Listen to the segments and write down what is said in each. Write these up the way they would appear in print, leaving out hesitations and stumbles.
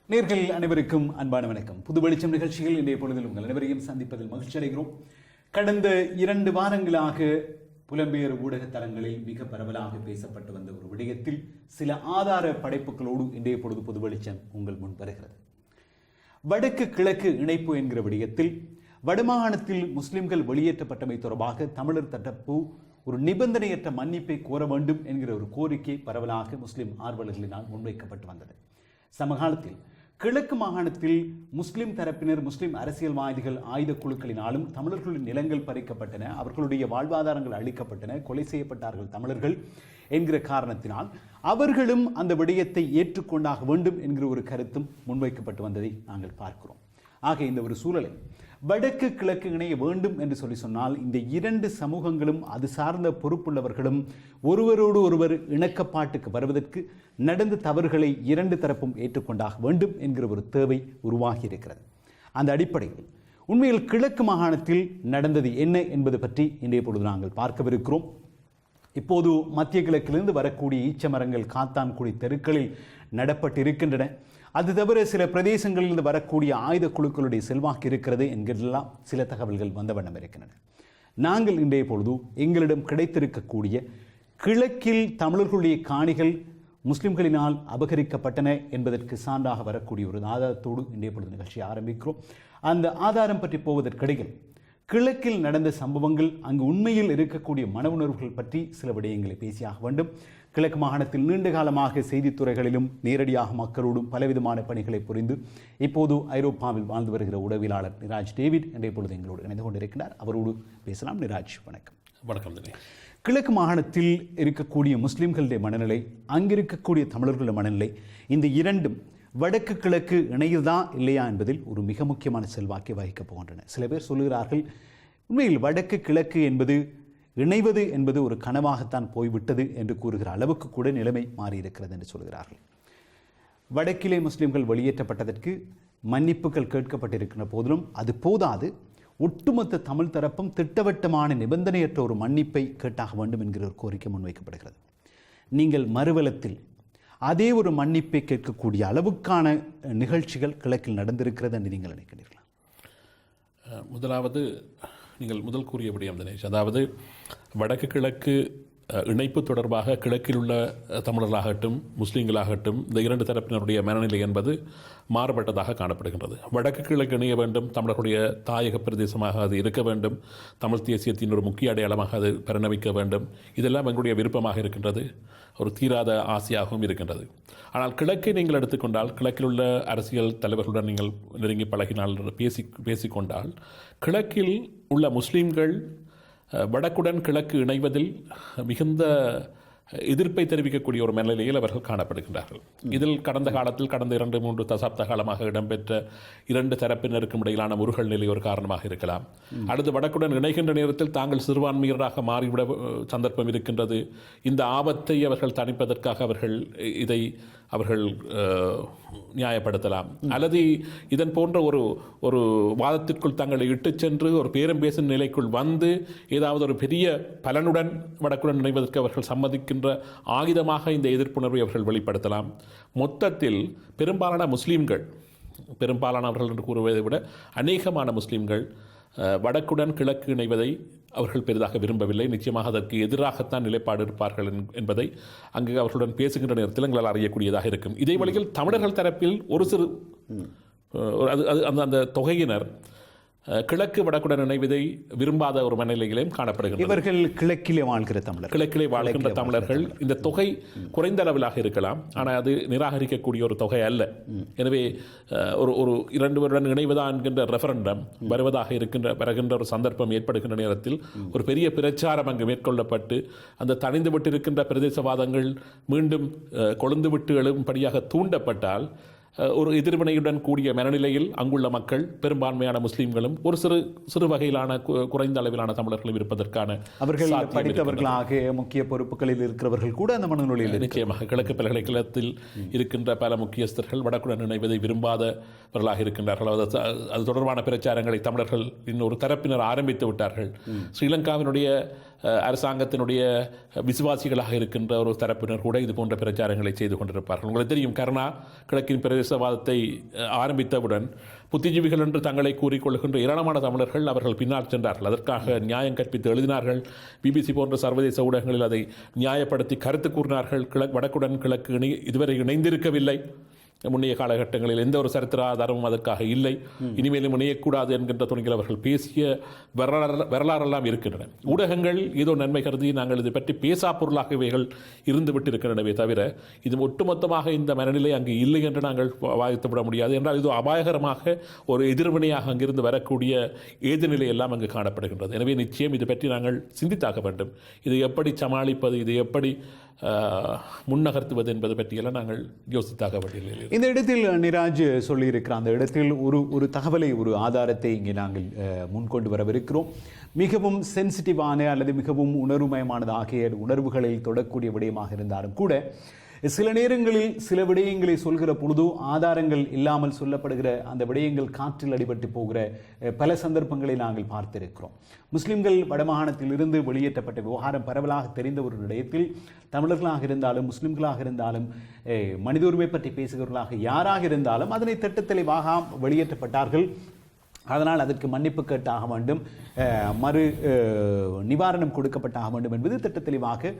நேர்கள் அனைவருக்கும் அன்பான வணக்கம். புது வெளிச்சம் நிகழ்ச்சியில் இன்றைய பொழுதில் உங்கள் அனைவரையும் சந்திப்பதில் மகிழ்ச்சி அடைகிறோம். கடந்த 2 வாரங்களாக புலம்பெயர் ஊடக தளங்களில் மிக பரவலாக பேசப்பட்டு வந்த ஒரு விடயத்தில் சில ஆதார படைப்புகளோடு இன்றைய பொழுது புது வெளிச்சம் உங்கள் முன் வருகிறது. வடக்கு கிழக்கு இணைப்பு என்கிற விடயத்தில் வடமாகாணத்தில் முஸ்லிம்கள் வெளியேற்றப்பட்டமை தொடர்பாக தமிழர் தரப்பு ஒரு நிபந்தனையற்ற மன்னிப்பை கோர வேண்டும் என்கிற ஒரு கோரிக்கை பரவலாக முஸ்லிம் ஆர்வலர்களினால் முன்வைக்கப்பட்டு வந்தது. சமகாலத்தில் கிழக்கு மாகாணத்தில் முஸ்லிம் தரப்பினர், முஸ்லிம் அரசியல்வாதிகள், ஆயுத குழுக்களினாலும் தமிழர்களின் நிலங்கள் பறிக்கப்பட்டன, அவர்களுடைய வாழ்வாதாரங்கள் அளிக்கப்பட்டன, கொலை செய்யப்பட்டார்கள் தமிழர்கள் என்கிற காரணத்தினால் அவர்களும் அந்த விடயத்தை ஏற்றுக்கொண்டாக வேண்டும் என்கிற ஒரு கருத்தும் முன்வைக்கப்பட்டு வந்ததை நாங்கள் பார்க்கிறோம். ஆக இந்த ஒரு சூழலில் வடக்கு கிழக்கு இணைய வேண்டும் என்று சொன்னால் இந்த 2 சமூகங்களும் அது சார்ந்த பொறுப்புள்ளவர்களும் ஒருவரோடு ஒருவர் இணக்கப்பாட்டுக்கு வருவதற்கு நடந்த தவறுகளை 2 தரப்பும் ஏற்றுக்கொண்டாக வேண்டும் என்கிற ஒரு தேவை உருவாகி இருக்கிறது. அந்த அடிப்படையில் உண்மையில் கிழக்கு மாகாணத்தில் நடந்தது என்ன என்பது பற்றி இன்றைய பொழுது நாங்கள் பார்க்கவிருக்கிறோம். இப்போது மத்திய கிழக்கிலிருந்து வரக்கூடிய ஈச்சமரங்கள் காத்தான்குடி தெருக்களில் நடப்பட்டிருக்கின்றன. அது தவிர சில பிரதேசங்களிலிருந்து வரக்கூடிய ஆயுத குழுக்களுடைய செல்வாக்கு இருக்கிறது என்கிறதெல்லாம் சில தகவல்கள் வந்த வண்ணம் இருக்கின்றன. நாங்கள் இன்றைய பொழுது எங்களிடம் கிடைத்திருக்கக்கூடிய கிழக்கில் தமிழர்களுடைய காணிகள் முஸ்லிம்களினால் அபகரிக்கப்பட்டன என்பதற்கு சான்றாக வரக்கூடிய ஒரு ஆதாரத்தோடு இன்றைய பொழுது நிகழ்ச்சியை ஆரம்பிக்கிறோம். அந்த ஆதாரம் பற்றி போவதற்கிடையில் கிழக்கில் நடந்த சம்பவங்கள், அங்கு உண்மையில் இருக்கக்கூடிய மன உணர்வுகள் பற்றி சில விடயங்களை பேசியாக வேண்டும். கிழக்கு மாகாணத்தில் நீண்ட காலமாக செய்தித்துறைகளிலும் நேரடியாக மக்களோடும் பலவிதமான பணிகளை புரிந்து இப்போது ஐரோப்பாவில் வாழ்ந்து வருகிற உளவியலாளர் நிராஜ் டேவிட் இன்றைய பொழுது எங்களோடு இணைந்து கொண்டிருக்கிறார். அவரோடு பேசலாம். நிராஜ், வணக்கம். வணக்கம். கிழக்கு மாகாணத்தில் இருக்கக்கூடிய முஸ்லிம்களுடைய மனநிலை, அங்கிருக்கக்கூடிய தமிழர்களுடைய மனநிலை, இந்த 2ம் வடக்கு கிழக்கு இணையதா இல்லையா என்பதில் ஒரு மிக முக்கியமான செல்வாக்கை வகிக்கப் போகின்றன. சில பேர் சொல்லுகிறார்கள், உண்மையில் வடக்கு கிழக்கு என்பது இணைவது என்பது ஒரு கனவாகத்தான் போய்விட்டது என்று கூறுகிற அளவுக்கு கூட நிலைமை மாறியிருக்கிறது என்று சொல்கிறார்கள். வடக்கிலே முஸ்லிம்கள் வெளியேற்றப்பட்டதற்கு மன்னிப்புகள் கேட்கப்பட்டிருக்கின்ற போதிலும் அது போதாது, ஒட்டுமொத்த தமிழ் தரப்பும் திட்டவட்டமான நிபந்தனையற்ற ஒரு மன்னிப்பை கேட்டாக வேண்டும் என்கிற ஒரு கோரிக்கை முன்வைக்கப்படுகிறது. நீங்கள் மறுவலத்தில் அதே ஒரு மன்னிப்பை கேட்கக்கூடிய அளவுக்கான நிகழ்ச்சிகள் கிழக்கில் நடந்திருக்கிறது என்று நீங்கள் நினைக்கிறீர்களா? முதலாவது, நீங்கள் முதல் கூறிய விடயம் தினேஷ், அதாவது வடக்கு கிழக்கு இணைப்பு தொடர்பாக கிழக்கில் உள்ள தமிழர்களாகட்டும் முஸ்லீம்களாகட்டும் இந்த 2 தரப்பினருடைய மனநிலை என்பது மாறுபட்டதாக காணப்படுகின்றது. வடக்கு கிழக்கு இணைய வேண்டும், தமிழர்களுடைய தாயக பிரதேசமாக அது இருக்க வேண்டும், தமிழ் தேசியத்தின் ஒரு முக்கிய அடையாளமாக அது பரிணமிக்க வேண்டும், இதெல்லாம் எங்களுடைய விருப்பமாக இருக்கின்றது, ஒரு தீராத ஆசையாகவும் இருக்கின்றது. ஆனால் கிழக்கை நீங்கள் எடுத்துக்கொண்டால், கிழக்கில் உள்ள அரசியல் தலைவர்களுடன் நீங்கள் நெருங்கி பழகினால், பேசிக்கொண்டால், கிழக்கில் உள்ள முஸ்லீம்கள் வடக்குடன் கிழக்கு இணைவதில் மிகுந்த எதிர்ப்பை தெரிவிக்கக்கூடிய ஒரு மனநிலையில் அவர்கள் காணப்படுகின்றார்கள். இதில் கடந்த காலத்தில் கடந்த 2-3 தசாப்த காலமாக இடம்பெற்ற 2 தரப்பினருக்கும் இடையிலான முருகல் நிலை ஒரு காரணமாக இருக்கலாம். அடுத்து வடக்குடன் இணைகின்ற நேரத்தில் தாங்கள் சிறுபான்மையராக மாறிவிட சந்தர்ப்பம் இருக்கின்றது. இந்த ஆபத்தை அவர்கள் தணிப்பதற்காக அவர்கள் நியாயப்படுத்தலாம், அல்லது இதன் போன்ற ஒரு வாதத்திற்குள் தங்களை இட்டுச் சென்று ஒரு பேரம் பேசும் நிலைக்குள் வந்து ஏதாவது ஒரு பெரிய பலனுடன் வடக்குடன் இணைவதற்கு அவர்கள் சம்மதிக்கின்ற ஆயுதமாக இந்த எதிர்ப்புணர்வை அவர்கள் வெளிப்படுத்தலாம். மொத்தத்தில் பெரும்பாலானவர்கள் என்று கூறுவதை விட அநேகமான முஸ்லீம்கள் வடக்குடன் கிழக்கு இணைவதை அவர்கள் பெரிதாக விரும்பவில்லை. நிச்சயமாக அதற்கு எதிராகத்தான் நிலைப்பாடு இருப்பார்கள் என்பதை அங்கு அவர்களுடன் பேசுகின்ற நேரத்தில் எங்களால் அறியக்கூடியதாக இருக்கும். இதே வழியில் தமிழர்கள் தரப்பில் ஒரு சிறு அந்த தொகையினர் கிழக்கு வடக்குடன் இணைவதை விரும்பாத ஒரு மனநிலையிலும் காணப்படுகிறது. இவர்கள் கிழக்கிலே வாழ்கின்ற தமிழர்கள் இந்த தொகை குறைந்த அளவிலாக இருக்கலாம், ஆனால் அது நிராகரிக்கக்கூடிய ஒரு தொகை அல்ல. எனவே ஒரு 2 வருடம் இணைவதா என்கின்ற ரெஃபரண்டம் வருகின்ற ஒரு சந்தர்ப்பம் ஏற்படுகின்ற நேரத்தில் ஒரு பெரிய பிரச்சாரம் அங்கு மேற்கொள்ளப்பட்டு அந்த தணிந்து விட்டிருக்கின்ற பிரதேசவாதங்கள் மீண்டும் கொழுந்து விட்டு எழும்படியாக தூண்டப்பட்டால் ஒரு எதிர்வினையுடன் கூடிய மனநிலையில் அங்குள்ள மக்கள், பெரும்பான்மையான முஸ்லீம்களும் ஒரு சிறு வகையிலான குறைந்த அளவிலான தமிழர்களும் இருப்பதற்கான அவர்கள் படித்தவர்களாக முக்கிய பொறுப்புகளில் இருக்கிறவர்கள் கூட அந்த மனநிலையில் நிச்சயமாக கிழக்கு பல்கலைக்கழகத்தில் இருக்கின்ற பல முக்கியஸ்தர்கள் வடக்குடன் இணைவதை விரும்பாதவர்களாக இருக்கின்றார்கள். அது தொடர்பான பிரச்சாரங்களை தமிழர்கள் இன்னொரு தரப்பினர் ஆரம்பித்து விட்டார்கள். ஸ்ரீலங்காவினுடைய அரசாங்கத்தினுடைய விசுவாசிகளாக இருக்கின்ற ஒரு தரப்பினர் கூட இது போன்ற பிரச்சாரங்களை செய்து கொண்டிருப்பார்கள். உங்களுக்கு தெரியும், கருணா கிழக்கின் பிரதேசவாதத்தை ஆரம்பித்தவுடன் புத்திஜீவிகள் என்று தங்களை கூறிக்கொள்கின்ற ஏராளமான தமிழர்கள் அவர்கள் பின்னால் சென்றார்கள். அதற்காக நியாயம் கற்பித்து எழுதினார்கள். பிபிசி போன்ற சர்வதேச ஊடகங்களில் அதை நியாயப்படுத்தி கருத்து கூறினார்கள். வடக்குடன் கிழக்கு இதுவரை இணைந்திருக்கவில்லை. முன்னைய காலகட்டங்களில் எந்த ஒரு சரித்திர ஆதாரமும் அதற்காக இல்லை. இனிமேலும் இணையக்கூடாது என்கின்ற துணிகள் அவர்கள் பேசிய வரலாறெல்லாம் இருக்கின்றன. ஊடகங்கள் ஏதோ நன்மை கருதி நாங்கள் இதை பற்றி பேசா பொருளாக இவைகள் இருந்துவிட்டு இருக்கின்றனவே தவிர இது ஒட்டுமொத்தமாக இந்த மனநிலை அங்கு இல்லை என்று நாங்கள் வாதித்துவிட முடியாது. என்றால் இது அபாயகரமாக ஒரு எதிர்வினையாக அங்கிருந்து வரக்கூடிய ஏதுநிலை எல்லாம் அங்கு காணப்படுகின்றது. எனவே நிச்சயம் இது பற்றி நாங்கள் சிந்தித்தாக வேண்டும். இதை எப்படி சமாளிப்பது, இதை எப்படி முன்னகர்த்துவது என்பது பற்றியெல்லாம் நாங்கள் யோசித்தாக வேண்டிய இந்த இடத்தில் நிராஜ் சொல்லியிருக்கிற அந்த இடத்தில் ஒரு தகவலை, ஒரு ஆதாரத்தை இங்கே நாங்கள் முன்கொண்டு வரவிருக்கிறோம். மிகவும் சென்சிட்டிவான அல்லது மிகவும் உணர்வுமயமானது ஆகிய உணர்வுகளில் தொடக்கூடிய விடயமாக இருந்தாலும் கூட சில நேரங்களில் சில விடயங்களை சொல்கிற பொழுது ஆதாரங்கள் இல்லாமல் சொல்லப்படுகிற அந்த விடயங்கள் காற்றில் அடிபட்டு போகிற பல சந்தர்ப்பங்களை நாங்கள் பார்த்திருக்கிறோம். முஸ்லிம்கள் வடமாகாணத்தில் இருந்து வெளியேற்றப்பட்ட விவகாரம் பரவலாக தெரிந்த ஒரு விடயத்தில் தமிழர்களாக இருந்தாலும் முஸ்லிம்களாக இருந்தாலும் மனித உரிமை பற்றி பேசுகிறவர்களாக யாராக இருந்தாலும் அதனை திட்டத்தெளிவாக வெளியேற்றப்பட்டார்கள். அதனால் அதற்கு மன்னிப்பு கேட்டாக வேண்டும், மறு நிவாரணம் கொடுக்கப்பட்டாக வேண்டும் என்பது திட்டத்தெளிவாக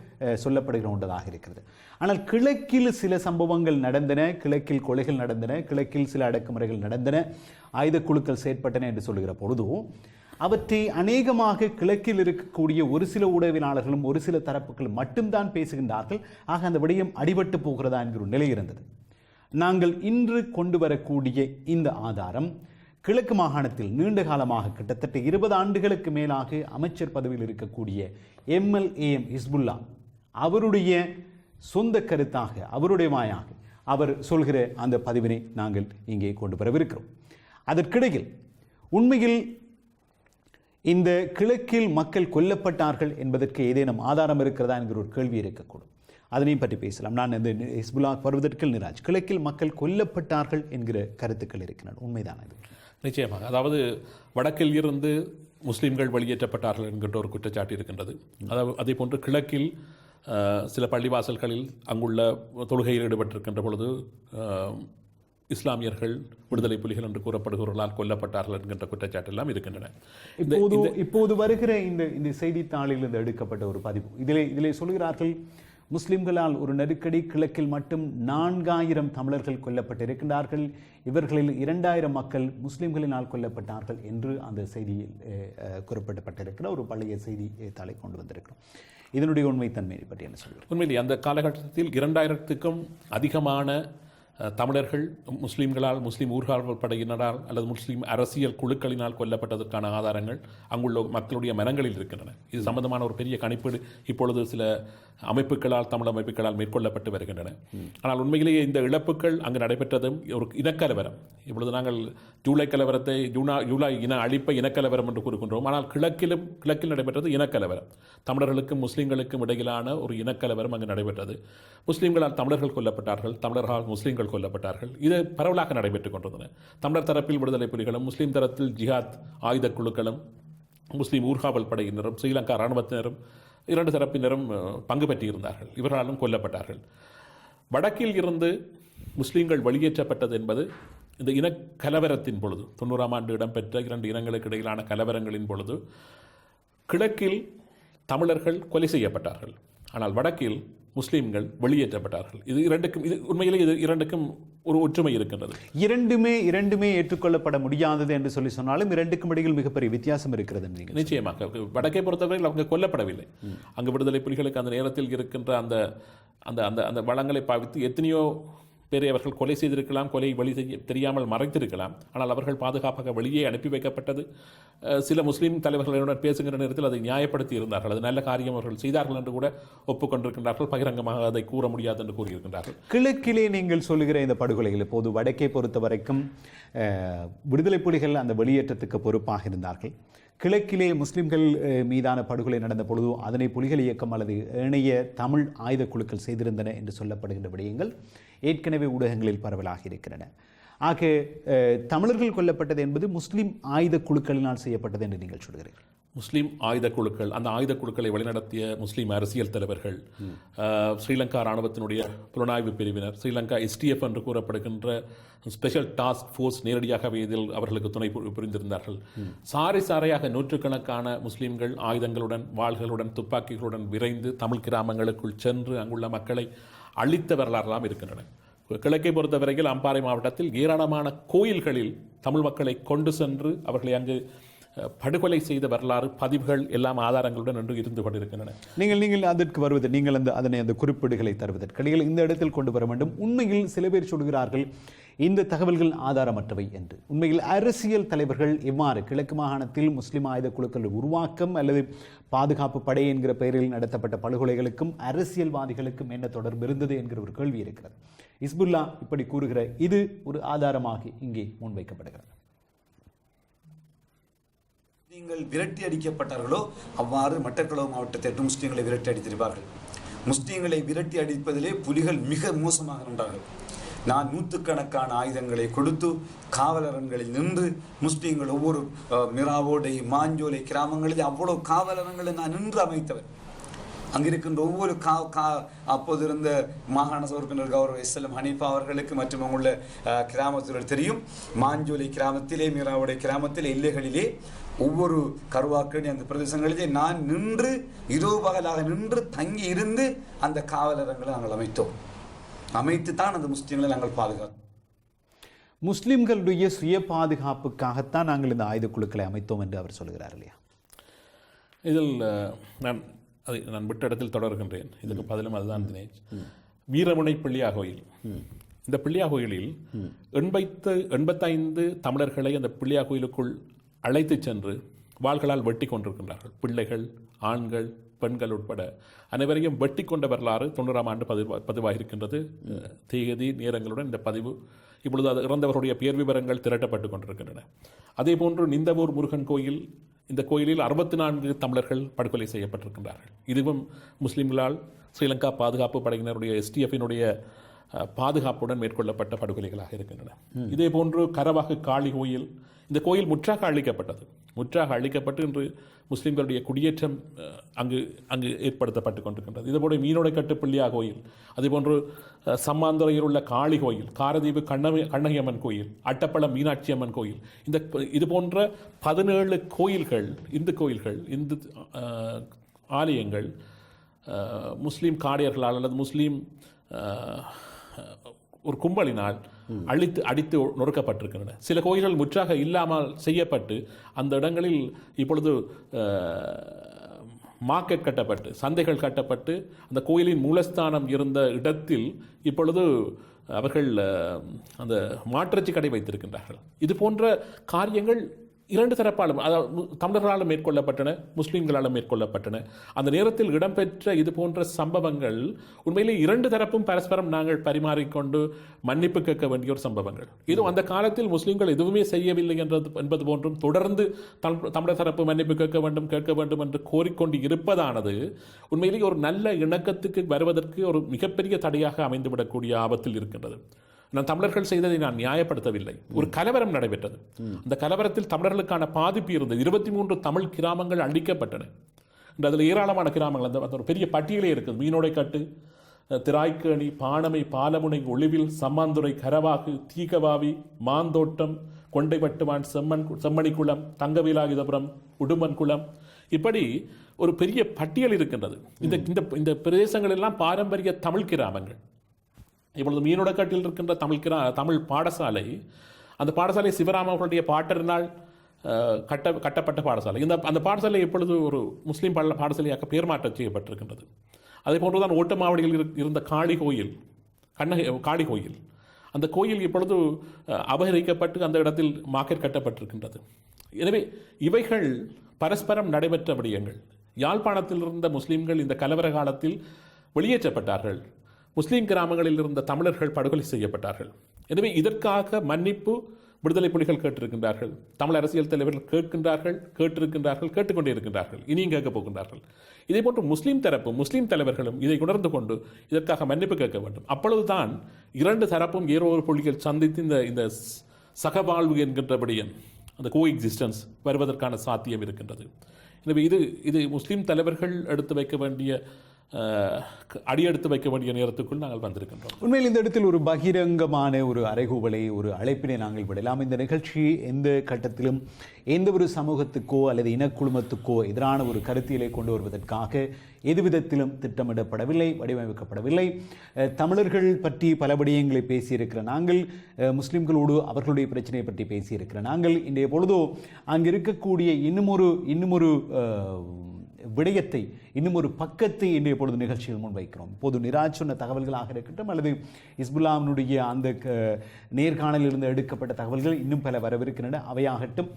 சொல்லப்படுகிற ஒன்றதாக இருக்கிறது. ஆனால் கிழக்கில் சில சம்பவங்கள் நடந்தன, கிழக்கில் கொலைகள் நடந்தன, கிழக்கில் சில அடக்குமுறைகள் நடந்தன, ஆயுத குழுக்கள் செயற்பட்டன என்று சொல்லுகிற பொழுதும் அவற்றை அநேகமாக கிழக்கில் இருக்கக்கூடிய ஒரு சில ஊடகவியலாளர்களும் ஒரு சில தரப்புகள் மட்டும்தான் பேசுகின்றார்கள். ஆக அந்த விடயம் அடிபட்டு போகிறதா என்கிற ஒரு நிலை இருந்தது. நாங்கள் இன்று கொண்டு வரக்கூடிய இந்த ஆதாரம் கிழக்கு மாகாணத்தில் நீண்ட காலமாக கிட்டத்தட்ட 20 ஆண்டுகளுக்கு மேலாக அமைச்சர் பதவியில் இருக்கக்கூடிய MLAM ஹிஸ்புல்லா அவருடைய சொந்த கருத்தாக, அவருடைய வாயாக அவர் சொல்கிற அந்த பதிவினை நாங்கள் இங்கே கொண்டு வரவிருக்கிறோம். அதற்கிடையில் உண்மையில் இந்த கிழக்கில் மக்கள் கொல்லப்பட்டார்கள் என்பதற்கு ஏதேனும் ஆதாரம் இருக்கிறதா என்கிற ஒரு கேள்வி இருக்கக்கூடும். அதனையும் பற்றி பேசலாம். நான் இந்த ஹிஸ்புல்லா வருவதற்கு நிராஜ், கிழக்கில் மக்கள் கொல்லப்பட்டார்கள் என்கிற கருத்துக்கள் இருக்கின்றன, உண்மைதான இது? நிச்சயமாக. அதாவது வடக்கில் இருந்து முஸ்லீம்கள் வெளியேற்றப்பட்டார்கள் என்கின்ற ஒரு குற்றச்சாட்டு இருக்கின்றது. அதாவது அதே போன்று கிழக்கில் சில பள்ளிவாசல்களில் அங்குள்ள தொழுகையில் ஈடுபட்டிருக்கின்ற பொழுது இஸ்லாமியர்கள் விடுதலை புலிகள் என்று கூறப்படுகிறவர்களால் கொல்லப்பட்டார்கள் என்கின்ற குற்றச்சாட்டு எல்லாம் இருக்கின்றன. இப்போது வருகிற இந்த செய்தித்தாளில் இருந்து எடுக்கப்பட்ட ஒரு பதிவு இதிலே சொல்கிறார்கள், முஸ்லிம்களால் ஒரு நெருக்கடி, கிழக்கில் மட்டும் 4000 தமிழர்கள் கொல்லப்பட்டிருக்கின்றார்கள், இவர்களில் 2000 மக்கள் முஸ்லிம்களினால் கொல்லப்பட்டார்கள் என்று அந்த செய்தியில் குறிப்பிடப்பட்டிருக்கிற ஒரு பழைய செய்தித்தாளை கொண்டு வந்திருக்கிறோம். இதனுடைய உண்மைத்தன்மையை பற்றி என்ன சொல்கிறோம்? உண்மையிலே அந்த காலகட்டத்தில் 2000க்கும் அதிகமான தமிழர்கள் முஸ்லீம்களால், முஸ்லீம் ஊர்காவல் படையினரால் அல்லது முஸ்லீம் அரசியல் குழுக்களினால் கொல்லப்பட்டதற்கான ஆதாரங்கள் அங்குள்ள மக்களுடைய மனங்களில் இருக்கின்றன. இது சம்பந்தமான ஒரு பெரிய கணிப்பீடு இப்பொழுது சில அமைப்புகளால், தமிழ் அமைப்புகளால் மேற்கொள்ளப்பட்டு வருகின்றன. ஆனால் உண்மையிலேயே இந்த இழப்புகள் அங்கு நடைபெற்றதும் ஒரு இனக்கலவரம். இப்பொழுது நாங்கள் ஜூலை கலவரத்தை ஜூலை இன அழிப்பை இனக்கலவரம் என்று கூறுகின்றோம். ஆனால் கிழக்கில் நடைபெற்றது இனக்கலவரம். தமிழர்களுக்கும் முஸ்லீம்களுக்கும் இடையிலான ஒரு இனக்கலவரம் அங்கு நடைபெற்றது. முஸ்லீம்களால் தமிழர்கள் கொல்லப்பட்டார்கள், தமிழர்களால் முஸ்லீம்கள் கொல்லப்பட்டார்கள். இது பரவலாக நடைபெற்றுக் கொண்டிருந்தன. தமிழர் தரப்பில் விடுதலை புலிகளும், முஸ்லீம் தரத்தில் ஜிஹாத் ஆயுத குழுக்களும், முஸ்லீம் ஊர்காவல் படையினரும், ஸ்ரீலங்கா இராணுவத்தினரும், 2 தரப்பினரும் பங்கு பெற்றிருந்தார்கள். இவர்களாலும் கொல்லப்பட்டார்கள். வடக்கில் இருந்து முஸ்லீம்கள் வெளியேற்றப்பட்டது என்பது இந்த இனக்கலவரத்தின் பொழுது, 90ஆம் ஆண்டு இடம்பெற்ற 2 இனங்களுக்கு இடையிலான கலவரங்களின் பொழுது கிழக்கில் தமிழர்கள் கொலை செய்யப்பட்டார்கள். ஆனால் வடக்கில் முஸ்லீம்கள் வெளியேற்றப்பட்டார்கள். இது உண்மையிலே இது இரண்டுக்கும் ஒரு ஒற்றுமை இருக்கின்றது. இரண்டுமே ஏற்றுக்கொள்ளப்பட முடியாதது என்று சொன்னாலும் இரண்டுக்கும் இடையில் மிகப்பெரிய வித்தியாசம் இருக்கிறது. நிச்சயமாக வடக்கை பொறுத்தவரையில் அவங்க கொல்லப்படவில்லை. அங்கு விடுதலை புலிகளுக்கு அந்த நேரத்தில் இருக்கின்ற அந்த அந்த அந்த அந்த வளங்களை பாவித்து எத்தனையோ பேரை அவர்கள் கொலை செய்திருக்கலாம், கொலை வழி தெரியாமல் மறைத்திருக்கலாம். ஆனால் அவர்கள் பாதுகாப்பாக வெளியே அனுப்பி வைக்கப்பட்டது. சில முஸ்லீம் தலைவர்களுடன் பேசுகின்ற நேரத்தில் அதை நியாயப்படுத்தி இருந்தார்கள். அது நல்ல காரியம் அவர்கள் செய்தார்கள் என்று கூட ஒப்புக்கொண்டிருக்கின்றார்கள். பகிரங்கமாக அதை கூற முடியாது என்று கூறியிருக்கின்றார்கள். கிழக்கிலே நீங்கள் சொல்லுகிற இந்த படுகொலைகள் இப்போது வடக்கை பொறுத்த வரைக்கும் விடுதலை புலிகள் அந்த வெளியேற்றத்துக்கு பொறுப்பாக இருந்தார்கள். கிழக்கிலே முஸ்லிம்கள் மீதான படுகொலை நடந்த பொழுது அதனை புலிகள் இயக்கம் அல்லது இணைய தமிழ் ஆயுத குழுக்கள் செய்திருந்தன என்று சொல்லப்படுகின்ற விடயங்கள் ஏற்கனவே ஊடகங்களில் பரவலாக இருக்கின்றன. ஆக தமிழர்கள் கொல்லப்பட்டது என்பது முஸ்லிம் ஆயுத குழுக்களினால் செய்யப்பட்டது என்று நீங்கள் சொல்கிறீர்கள். முஸ்லீம் ஆயுத குழுக்கள், அந்த ஆயுத குழுக்களை வழிநடத்திய முஸ்லீம் அரசியல் தலைவர்கள், ஸ்ரீலங்கா இராணுவத்தினுடைய புலனாய்வு பிரிவினர், ஸ்ரீலங்கா STF என்று கூறப்படுகின்ற ஸ்பெஷல் டாஸ்க் ஃபோர்ஸ் நேரடியாகவே இதில் அவர்களுக்கு துணை புரிந்திருந்தார்கள். சாரி சாரையாக நூற்றுக்கணக்கான முஸ்லீம்கள் ஆயுதங்களுடன், வாள்களுடன், துப்பாக்கிகளுடன் விரைந்து தமிழ் கிராமங்களுக்குள் சென்று அங்குள்ள மக்களை அழித்த வரலாறுலாம் இருக்கின்றன. கிழக்கை பொறுத்தவரையில் அம்பாறை மாவட்டத்தில் ஏராளமான கோயில்களில் தமிழ் மக்களை கொண்டு சென்று அவர்களை அங்கு படுகொலை செய்த வரலாறு பதிவுகள் எல்லாம் ஆதாரங்களுடன் என்று இருந்து கொண்டிருக்கின்றன. நீங்கள் அதற்கு வருவது, நீங்கள் அந்த குறிப்பீடுகளை தருவதற்கிடையில் இந்த இடத்தில் கொண்டு வர வேண்டும். உண்மையில் சில பேர் சொல்கிறார்கள் இந்த தகவல்கள் ஆதாரமற்றவை என்று. உண்மையில் அரசியல் தலைவர்கள் எவ்வாறு கிழக்கு மாகாணத்தில் முஸ்லிம் ஆயுத குழுக்கள் உருவாக்கம் அல்லது பாதுகாப்பு படை என்கிற பெயரில் நடத்தப்பட்ட படுகொலைகளுக்கும் அரசியல்வாதிகளுக்கும் என்ன தொடர்பு இருந்தது என்கிற ஒரு கேள்வி இருக்கிறது. இஸ்புல்லா இப்படி கூறுகிற இது ஒரு ஆதாரமாக இங்கே முன்வைக்கப்படுகிறது. முஸ்லீம்கள் விரட்டி அடிக்கப்பட்டார்களோ அவ்வாறு மட்டக்களப்பு மாவட்டத்தில் முஸ்லீம்களை விரட்டி அடித்திருப்பார்கள். முஸ்லீம்களை விரட்டி அடிப்பதிலே புலிகள் மிக மோசமாக நின்றார்கள். நான் நூற்றுக்கணக்கான ஆயுதங்களை கொடுத்து காவலரங்களில் நின்று முஸ்லீம்கள் ஒவ்வொரு மிராவோடை, மாஞ்சோலை கிராமங்களில் அவ்வளவு காவலரங்களை நான் நின்று அமைத்தவர். அங்கிருக்கின்ற ஒவ்வொரு அப்போது இருந்த மாகாண உறுப்பினர் கௌரவ SLM ஹனீஃபா அவர்களுக்கு மற்றும் அங்குள்ள கிராமத்தினர் தெரியும். மாஞ்சோலை கிராமத்திலே, மீராவுடைய கிராமத்திலே, எல்லைகளிலே ஒவ்வொரு கருவாக்கணி அந்த பிரதேசங்களிலே நான் நின்று இரவு பகலாக நின்று தங்கி இருந்து அந்த காவலரங்களை நாங்கள் அமைத்து தான் அந்த முஸ்லீம்களை நாங்கள் பாதுகாத்தோம். முஸ்லிம்களுடைய சுய பாதுகாப்புக்காகத்தான் நாங்கள் இந்த ஆயுத குழுக்களை அமைத்தோம் என்று அவர் சொல்கிறார் இல்லையா? இதில் நான் விட்ட இடத்தில் தொடர்கின்றேன். இதுக்கு பதிலும் அதுதான் தினேஷ். வீரமுனை பிள்ளையா கோயில், இந்த பிள்ளையா கோயிலில் 85 தமிழர்களை அந்த பிள்ளையா கோயிலுக்குள் அழைத்து சென்று வாள்களால் வெட்டி கொண்டிருக்கின்றார்கள். பிள்ளைகள், ஆண்கள், பெண்கள் உட்பட அனைவரையும் வெட்டி கொண்ட வரலாறு 90ஆம் ஆண்டு பதிவாகியிருக்கின்றது. தேதி நேரங்களுடன் இந்த பதிவு இப்பொழுது அது இறந்தவருடைய பெயர் விவரங்கள் திரட்டப்பட்டு கொண்டிருக்கின்றன. அதே போன்று நிந்தவூர் முருகன் கோயில், இந்த கோயிலில் 64 தமிழர்கள் படுகொலை செய்யப்பட்டிருக்கின்றார்கள். இதுவும் முஸ்லிம்களால் ஸ்ரீலங்கா பாதுகாப்பு படையினருடைய STF-இனுடைய பாதுகாப்புடன் மேற்கொள்ளப்பட்ட படுகொலைகளாக இருக்கின்றன. இதே போன்று கரவாகு காளி கோயில், இந்த கோயில் முற்றாக அழிக்கப்பட்டு இன்று முஸ்லிம்களுடைய குடியேற்றம் அங்கு ஏற்படுத்தப்பட்டு கொண்டிருக்கின்றது. இதுபோல மீனோடைக்கட்டு பிள்ளையா கோயில், அதேபோன்று சம்மாந்துறையில் உள்ள காளி கோயில், காரதீவு கண்ணகி அம்மன் கோயில், அட்டப்பளம் மீனாட்சி அம்மன் கோயில், இது போன்ற 17 கோயில்கள், இந்து ஆலயங்கள் முஸ்லீம் காடையர்களால் அல்லது முஸ்லீம் ஒரு கும்பலினால் அடித்து நொறுக்கப்பட்டிருக்கின்றன. சில கோயில்கள் முற்றாக இல்லாமல் செய்யப்பட்டு அந்த இடங்களில் இப்பொழுது மார்க்கெட் கட்டப்பட்டு, சந்தைகள் கட்டப்பட்டு, அந்த கோயிலின் மூலஸ்தானம் இருந்த இடத்தில் இப்பொழுது அவர்கள் அந்த மாட்டிறைச்சி கடை வைத்திருக்கின்றார்கள். இது போன்ற காரியங்கள் 2 தரப்பாலும், அதாவது தமிழர்களாலும் மேற்கொள்ளப்பட்டன, முஸ்லீம்களாலும் மேற்கொள்ளப்பட்டன. அந்த நேரத்தில் இடம்பெற்ற இது போன்ற சம்பவங்கள் உண்மையிலே 2 தரப்பும் பரஸ்பரம் நாங்கள் பரிமாறிக்கொண்டு மன்னிப்பு கேட்க வேண்டிய ஒரு சம்பவங்கள். இது அந்த காலத்தில் முஸ்லீம்கள் எதுவுமே செய்யவில்லை என்பது போன்றும் தொடர்ந்து தமிழர் தரப்பு மன்னிப்பு கேட்க வேண்டும் என்று கோரிக்கொண்டு இருப்பதானது உண்மையிலேயே ஒரு நல்ல இணக்கத்துக்கு வருவதற்கு ஒரு மிகப்பெரிய தடையாக அமைந்துவிடக்கூடிய ஆபத்தில் இருக்கின்றது. நான் தமிழர்கள் செய்ததை நான் நியாயப்படுத்தவில்லை. ஒரு கலவரம் நடைபெற்றது. அந்த கலவரத்தில் தமிழர்களுக்கான பாதிப்பு இருந்தது. 23 தமிழ் கிராமங்கள் அழிக்கப்பட்டன. அதில் ஏராளமான கிராமங்கள், அந்த ஒரு பெரிய பட்டியலே இருக்குது. மீனோடைக்கட்டு, திராய்க்கேணி, பாணமை, பாலமுனை, ஒளிவில், சம்மாந்துறை, கரவாகு, தீகவாவி, மாந்தோட்டம், கொண்டைவட்டுவான், செம்மணிக்குளம், தங்கவேலாயுதபுரம், உடுமன்குளம், இப்படி ஒரு பெரிய பட்டியல் இருக்கின்றது. இந்த பிரதேசங்கள் எல்லாம் பாரம்பரிய தமிழ் கிராமங்கள். இப்பொழுது மீனோடைக்கட்டில் இருக்கின்ற தமிழ் பாடசாலை, அந்த பாடசாலை சிவராம அவர்களுடைய பாட்டரினால் கட்டப்பட்ட பாடசாலை. அந்த பாடசாலை இப்பொழுது ஒரு முஸ்லீம் பாடசாலையாக பெயர் மாற்றம் செய்யப்பட்டிருக்கின்றது. அதே போன்றுதான் ஓட்டமாவடியில் இருந்த காளி கோயில், அந்த கோயில் இப்பொழுது அபகரிக்கப்பட்டு அந்த இடத்தில் மார்க்கெட் கட்டப்பட்டிருக்கின்றது. எனவே இவைகள் பரஸ்பரம் நடைபெற்ற விடயங்கள். யாழ்ப்பாணத்தில் இருந்த முஸ்லீம்கள் இந்த கலவர காலத்தில் வெளியேற்றப்பட்டார்கள். முஸ்லீம் கிராமங்களில் இருந்த தமிழர்கள் படுகொலை செய்யப்பட்டார்கள். எனவே இதற்காக மன்னிப்பு விடுதலை புலிகள் கேட்டிருக்கின்றார்கள். தமிழ் அரசியல் தலைவர்கள் கேட்டுக்கொண்டே இருக்கின்றார்கள். இனியும் கேட்கப் போகின்றார்கள். இதே போன்று முஸ்லீம் தலைவர்களும் இதை உணர்ந்து கொண்டு இதற்காக மன்னிப்பு கேட்க வேண்டும். அப்பொழுதுதான் 2 தரப்பும் ஏதோ ஒரு புள்ளிகள் சந்தித்து இந்த சகவாழ்வு என்கின்ற விடயம், அந்த கோ எக்ஸிஸ்டன்ஸ் வருவதற்கான சாத்தியம் இருக்கின்றது. எனவே இது முஸ்லீம் தலைவர்கள் எடுத்து வைக்க வேண்டிய அடியெடுத்து வைக்க வேண்டிய நேரத்துக்குள் நாங்கள் வந்திருக்கின்றோம். உண்மையில் இந்த இடத்தில் ஒரு பகிரங்கமான ஒரு அறைகூவலை, ஒரு அழைப்பினை நாங்கள் விடலாம். இந்த நிகழ்ச்சி எந்த கட்டத்திலும் எந்த ஒரு சமூகத்துக்கோ அல்லது இனக்குழுமத்துக்கோ எதிரான ஒரு கருத்தியலை கொண்டு வருவதற்காக எதுவிதத்திலும் திட்டமிடப்படவில்லை, வடிவமைக்கப்படவில்லை. தமிழர்கள் பற்றி பல விடயங்களை பேசியிருக்கிற நாங்கள், முஸ்லிம்களோடு அவர்களுடைய பிரச்சனையை பற்றி பேசியிருக்கிற நாங்கள், இன்றைய பொழுதோ அங்கு இருக்கக்கூடிய இன்னுமொரு விடயத்தை, இன்னும் ஒரு பக்கத்தை இன்றைய பொழுது நிகழ்ச்சியில் முன்வைக்கிறோம். இப்போது நிராஜ் சொன்ன தகவல்களாக இருக்கட்டும் அல்லது ஹிஸ்புல்லாவினுடைய அந்த நேர்காணலில் இருந்து எடுக்கப்பட்ட தகவல்கள் இன்னும் பல வரவிருக்கின்றன. அவையாகட்டும்,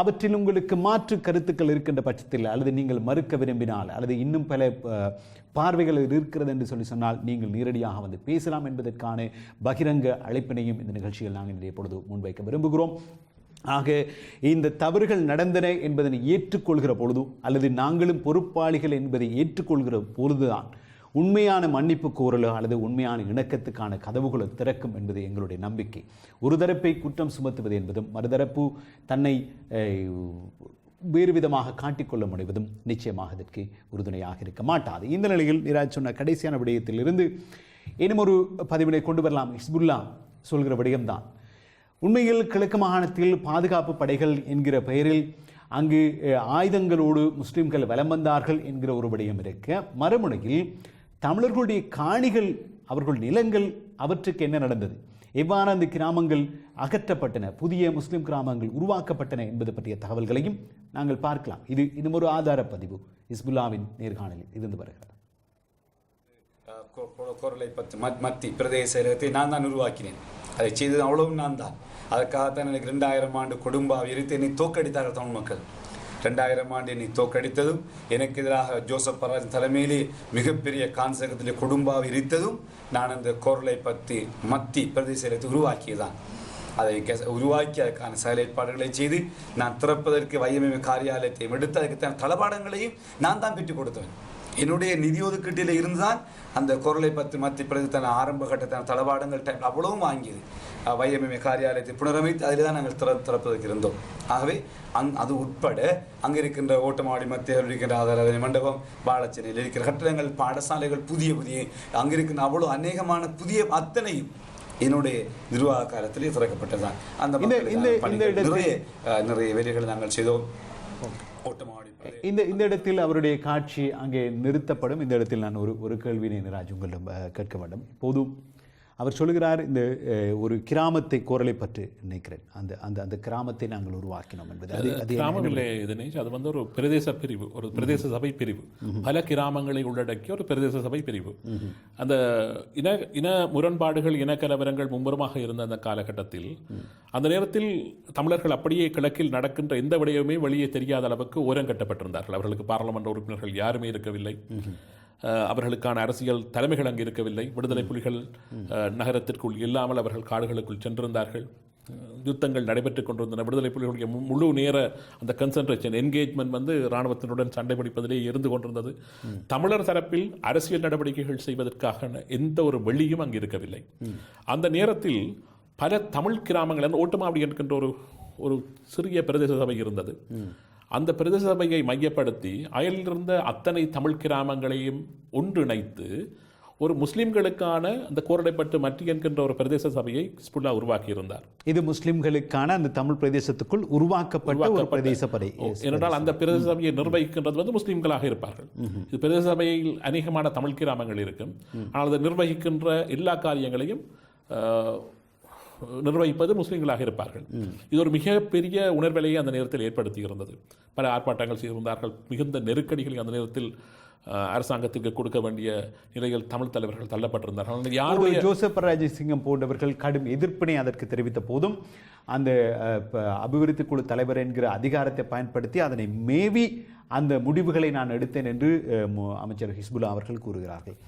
அவற்றில் உங்களுக்கு மாற்று கருத்துக்கள் இருக்கின்ற பட்சத்தில் அல்லது நீங்கள் மறுக்க விரும்பினால் அல்லது இன்னும் பல பார்வைகள் இருக்கிறது என்று சொன்னால் நீங்கள் நேரடியாக வந்து பேசலாம் என்பதற்கான பகிரங்க அழைப்பினையும் இந்த நிகழ்ச்சியில் நாங்கள் இன்றைய பொழுது முன்வைக்க விரும்புகிறோம். ஆக இந்த தவறுகள் நடந்தன என்பதனை ஏற்றுக்கொள்கிற பொழுது அல்லது நாங்களும் பொறுப்பாளிகள் என்பதை ஏற்றுக்கொள்கிற பொழுதுதான் உண்மையான மன்னிப்பு கோரலோ அல்லது உண்மையான இணக்கத்துக்கான கதவுகளோ திறக்கும் என்பது எங்களுடைய நம்பிக்கை. ஒரு தரப்பை குற்றம் சுமத்துவது என்பதும் மறுதரப்பு தன்னை வேறு விதமாக காட்டிக்கொள்ள முடிவதும் நிச்சயமாக இதற்கு உறுதுணையாக இருக்க மாட்டாது. இந்த நிலையில் நிராஜ் சொன்ன கடைசியான விடயத்திலிருந்து இன்னும் ஒரு பதிவினை கொண்டு வரலாம். ஹிஸ்புல்லா சொல்கிற விடயம்தான். உண்மையில் கிழக்கு மாகாணத்தில் பாதுகாப்பு படைகள் என்கிற பெயரில் அங்கு ஆயுதங்களோடு முஸ்லிம்கள் வலம் வந்தார்கள் என்கிற ஒரு விடயம் இருக்க, மறுமுனையில் தமிழர்களுடைய காணிகள், அவர்கள் நிலங்கள், அவற்றுக்கு என்ன நடந்தது, எவ்வாறு அந்த கிராமங்கள் அகற்றப்பட்டன, புதிய முஸ்லிம் கிராமங்கள் உருவாக்கப்பட்டன என்பது பற்றிய தகவல்களையும் நாங்கள் பார்க்கலாம். இது இன்னும் ஒரு ஆதார பதிவு ஹிஸ்புல்லாவின் நேர்காணலில் இருந்து வருகிறது. கோரலை மத்தி பிரதேச செயலகத்தை நான் தான் உருவாக்கினேன். அதை செய்தது அவ்வளவும் நான் தான். அதற்காகத்தான் எனக்கு 2000 ஆண்டு கொடும்பாவை எரித்து என்னை தோக்கடித்தார்கள் தமிழ் மக்கள். 2000 ஆண்டு என்னை தோக்கடித்ததும், எனக்கு எதிராக ஜோசப் பராஜ் தலைமையிலே மிகப்பெரிய கான்சகத்திலே கொடும்பாவை எரித்ததும் நான் அந்த கோரலை மத்தி பிரதேச செயலகத்தை உருவாக்கியதான். அதை உருவாக்கி அதற்கான செயல்பாடுகளை செய்து நான் திறப்பதற்கு வையமே காரியாலயத்தையும் எடுத்து அதுக்கு தளபாடங்களையும் நான் தான் பெற்றுக் கொடுத்தேன். என்னுடைய நிதி ஒதுக்கீட்டில் இருந்துதான் அந்த கோரலை மத்தி பிரதேச ஆரம்ப கட்டத்தான தளபாடங்கள் டைம் அவ்வளவும் வாங்கியது. வையமே காரியாலயத்தை புனரமைத்து அதில் தான் நாங்கள் திறப்பதற்கு இருந்தோம். ஆகவே அது உட்பட அங்கே இருக்கின்ற ஓட்டமாடி மத்திய இருக்கின்ற ஆதார மண்டபம், பாலச்சனையில் இருக்கிற கட்டடங்கள், பாடசாலைகள், புதிய அங்கே இருக்கின்ற அவ்வளோ அநேகமான புதிய அத்தனையும் என்னுடைய நிர்வாக காலத்திலே திறக்கப்பட்டதுதான். அந்த நிறைய வேலைகளை நாங்கள் செய்தோம். இந்த இடத்தில் அவருடைய காட்சி அங்கே நிறுத்தப்படும். இந்த இடத்தில் நான் ஒரு கேள்வியை நிராஜ் உங்களிடம் கேட்க வேண்டும். இப்போதும் அவர் சொல்கிறார், இந்த ஒரு கிராமத்தை கோரலை பற்றி நினைக்கிறேன், அந்த கிராமத்தை நாங்கள் உருவாக்கினோம் என்பது. அது கிராமம் இல்லை தினேஷ், அது வந்து ஒரு பிரதேச பிரிவு, ஒரு பிரதேச சபை பிரிவு, பல கிராமங்களை உள்ளடக்கிய ஒரு பிரதேச சபை பிரிவு. அந்த இன முரண்பாடுகள், இனக்கலவரங்கள் மும்முரமாக இருந்த அந்த காலகட்டத்தில், அந்த நேரத்தில் தமிழர்கள் அப்படியே கிழக்கில் நடக்கின்ற எந்த விடயமே வெளியே தெரியாத அளவுக்கு ஓரம் கட்டப்பட்டிருந்தார்கள். அவர்களுக்கு பாராளுமன்ற உறுப்பினர்கள் யாருமே இருக்கவில்லை. அவர்களுக்கான அரசியல் தலைமைகள் அங்கு இருக்கவில்லை. விடுதலை புலிகள் நகரத்திற்குள் இல்லாமல் அவர்கள் காடுகளுக்குள் சென்றிருந்தார்கள். யுத்தங்கள் நடைபெற்றுக் கொண்டிருந்தன. விடுதலை புலிகளுடைய முழு நேர அந்த கன்சன்ட்ரேஷன், என்கேஜ்மெண்ட் வந்து இராணுவத்தினுடன் சண்டை பிடிப்பதிலே இருந்து கொண்டிருந்தது. தமிழர் தரப்பில் அரசியல் நடவடிக்கைகள் செய்வதற்காக எந்த ஒரு வெளியும் அங்கு இருக்கவில்லை. அந்த நேரத்தில் பல தமிழ் கிராமங்கள், ஓட்டமாவடி என்கின்ற ஒரு சிறிய பிரதேச சபை இருந்தது. அந்த பிரதேச சபையை மையப்படுத்தி அயலிருந்த அத்தனை தமிழ் கிராமங்களையும் ஒன்றிணைத்து ஒரு முஸ்லிம்களுக்கான அந்த கோரடைப்பட்டு மற்றி என்கின்ற ஒரு பிரதேச சபையை ஹிஸ்புல்லா உருவாக்கியிருந்தார். இது முஸ்லிம்களுக்கான அந்த தமிழ் பிரதேசத்துக்குள் உருவாக்கப்பட்ட ஒரு பிரதேச சபை. ஏனென்றால் அந்த பிரதேச சபையை நிர்வகிக்கின்றது வந்து முஸ்லிம்களாக இருப்பார்கள். இது பிரதேச சபையில் அநேகமான தமிழ் கிராமங்கள் இருக்கும். ஆனால் அதை நிர்வகிக்கின்ற எல்லா காரியங்களையும் நிர்வகிப்பது முஸ்லிம்களாக இருப்பார்கள். இது ஒரு மிகப்பெரிய உணர்வலையை அந்த நேரத்தில் ஏற்படுத்தி இருந்தது. பல ஆர்ப்பாட்டங்கள் செய்திருந்தார்கள். மிகுந்த நெருக்கடிகளை அந்த நேரத்தில் அரசாங்கத்திற்கு கொடுக்க வேண்டிய நிலையில் தமிழ் தலைவர்கள் தள்ளப்பட்டிருந்தார்கள். யாருடைய ஜோசப் பராஜசிங்கம் போன்றவர்கள் கடும் எதிர்ப்பினை அதற்கு தெரிவித்த போதும் அந்த அபிவிருத்தி குழு தலைவர் என்கிற அதிகாரத்தை பயன்படுத்தி அதனை மேவி அந்த முடிவுகளை நான் எடுத்தேன் என்று அமைச்சர் ஹிஸ்புல்லா அவர்கள் கூறுகிறார்கள்.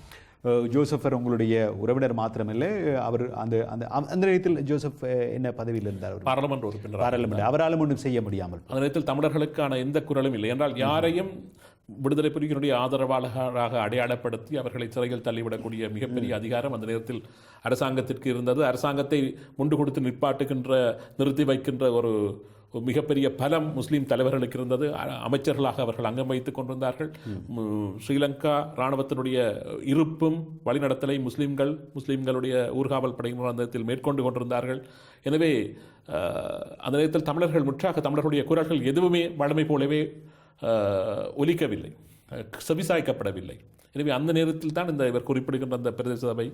ஜோசப்பர் உங்களுடைய உறவினர் மாத்திரமில்லை, அவர் அந்த நேரத்தில் ஜோசப் என்ன பதவியில் இருந்தார்? பாராளுமன்ற உறுப்பினர். அவராலும் ஒன்றும் செய்ய முடியாமல் அந்த நேரத்தில் தமிழர்களுக்கான எந்த குரலும் இல்லை. என்றால் யாரையும் விடுதலை புலிகளுடைய ஆதரவாளராக அடையாளப்படுத்தி அவர்களை சிறையில் தள்ளிவிடக்கூடிய மிகப்பெரிய அதிகாரம் அந்த நேரத்தில் அரசாங்கத்திற்கு இருந்தது. அரசாங்கத்தை முண்டு கொடுத்து நிற்பாட்டுகின்ற, நிறுத்தி வைக்கின்ற மிகப்பெரிய பலம் முஸ்லீம் தலைவர்களுக்கு இருந்தது. அமைச்சர்களாக அவர்கள் அங்கம் வைத்துக் கொண்டிருந்தார்கள். ஸ்ரீலங்கா இராணுவத்தினுடைய இருப்பும் வழிநடத்தலை முஸ்லீம்களுடைய ஊர்காவல் படையினர் அந்த இடத்தில் மேற்கொண்டு கொண்டிருந்தார்கள். எனவே அந்த நேரத்தில் தமிழர்களுடைய குரல்கள் எதுவுமே வழமை போலவே ஒலிக்கவில்லை, செவிசாய்க்கப்படவில்லை. எனவே அந்த நேரத்தில் தான் இவர் குறிப்பிடுகின்ற அந்த பிரதேச சபை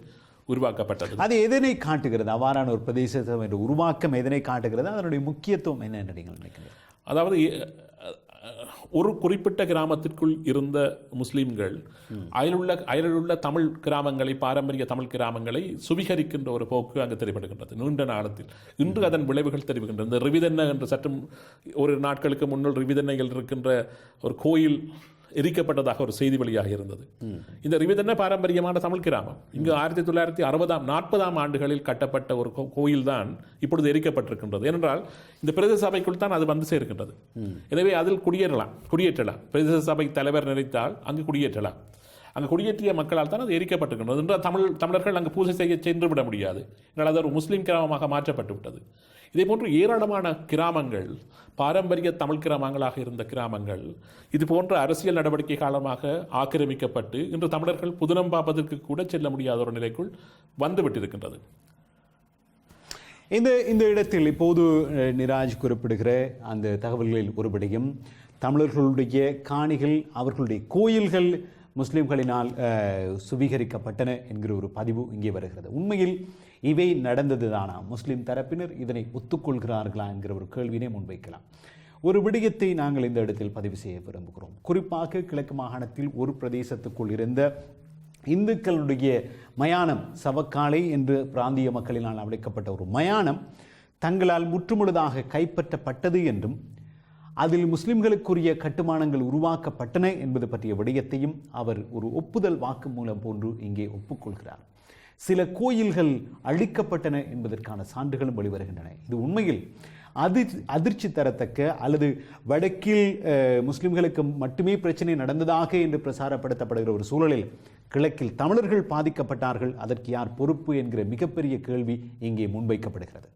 உருவாக்கப்பட்டது. அது எதனை காட்டுகிறது? அவ்வாறான ஒரு பிரதேச சபை உருவாக்கம் எதனை காட்டுகிறது? அதனுடைய முக்கியத்துவம் என்ன என்று நீங்கள் நினைக்கிறீர்கள்? அதாவது ஒரு குறிப்பிட்ட கிராமத்திற்குள் இருந்த முஸ்லீம்கள் அயலுள்ள தமிழ் கிராமங்களை, பாரம்பரிய தமிழ் கிராமங்களை சுவீகரிக்கின்ற ஒரு போக்கு அங்கு தெரிவிக்கின்றது நீண்ட நாளத்தில். இன்று அதன் விளைவுகள் தெரிவிக்கின்றன. இந்த ரிவிதென்ன என்ற சற்றும் ஒரு நாட்களுக்கு முன்னால் ரிவிதென்னையில் இருக்கின்ற ஒரு கோயில் எரிக்கப்பட்டதாக ஒரு செய்தி வழியாக இருந்தது. இந்த ரிவிதென்ன பாரம்பரியமான தமிழ் கிராமம். இங்கு 1940 ஆண்டுகளில் கட்டப்பட்ட ஒரு கோயில் தான் இப்பொழுது எரிக்கப்பட்டிருக்கின்றது. ஏனென்றால் இந்த பிரதேச சபைக்குள் தான் அது வந்து சேர்க்கின்றது. எனவே அதில் குடியேற்றலாம். பிரதேச சபை தலைவர் நினைத்தால் அங்கு குடியேற்றலாம். அங்கு குடியேற்றிய மக்களால் தான் அது எரிக்கப்பட்டிருக்கின்றது. என்றால் தமிழர்கள் அங்கு பூஜை செய்ய சென்று விட முடியாது. என்றால் அது ஒரு முஸ்லீம் கிராமமாக மாற்றப்பட்டு விட்டது. இதே போன்று ஏராளமான கிராமங்கள், பாரம்பரிய தமிழ் கிராமங்களாக இருந்த கிராமங்கள் இது போன்ற அரசியல் நடவடிக்கை காலமாக ஆக்கிரமிக்கப்பட்டு இன்று தமிழர்கள் புதுனம் பார்ப்பதற்கு கூட செல்ல முடியாத ஒரு நிலைக்குள் வந்துவிட்டிருக்கின்றது. இந்த இடத்தில் இப்போது நிராஜ் குறிப்பிடுகிற அந்த தகவல்களில் ஒருபடியும் தமிழர்களுடைய காணிகள், அவர்களுடைய கோயில்கள் முஸ்லிம்களினால் சுவீகரிக்கப்பட்டன என்கிற ஒரு பதிவு இங்கே வருகிறது. உண்மையில் இவை நடந்ததுதானா? முஸ்லிம் தரப்பினர் இதனை ஒத்துக்கொள்கிறார்களா என்கிற ஒரு கேள்வியினை முன்வைக்கலாம். ஒரு விடயத்தை நாங்கள் இந்த இடத்தில் பதிவு செய்ய விரும்புகிறோம். குறிப்பாக கிழக்கு மாகாணத்தில் ஒரு பிரதேசத்துக்குள் இருந்த இந்துக்களுடைய மயானம், சவக்காலை என்று பிராந்திய மக்களினால் அழைக்கப்பட்ட ஒரு மயானம் தங்களால் முற்றுமுழுதாக கைப்பற்றப்பட்டது என்றும் அதில் முஸ்லிம்களுக்குரிய கட்டுமானங்கள் உருவாக்கப்பட்டன என்பது பற்றிய விடயத்தையும் அவர் ஒரு ஒப்புதல் வாக்குமூலம் போன்று இங்கே ஒப்புக்கொள்கிறார். சில கோயில்கள் அழிக்கப்பட்டன என்பதற்கான சான்றுகளும் வெளிவருகின்றன. இது உண்மையில் அதிர்ச்சி தரத்தக்க, அல்லது வடக்கில் முஸ்லிம்களுக்கு மட்டுமே பிரச்சனை நடந்ததாக என்று பிரசாரப்படுத்தப்படுகிற ஒரு சூழலில் கிழக்கில் தமிழர்கள் பாதிக்கப்பட்டார்கள், அதற்கு யார் பொறுப்பு என்கிற மிகப்பெரிய கேள்வி இங்கே முன்வைக்கப்படுகிறது.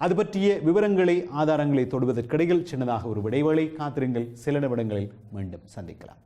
அது பற்றிய விவரங்களை, ஆதாரங்களை தொடுவதற்கிடையில் சின்னதாக ஒரு இடைவேளை. காத்திருங்கள், சில நிமிடங்களில் மீண்டும் சந்திக்கலாம்.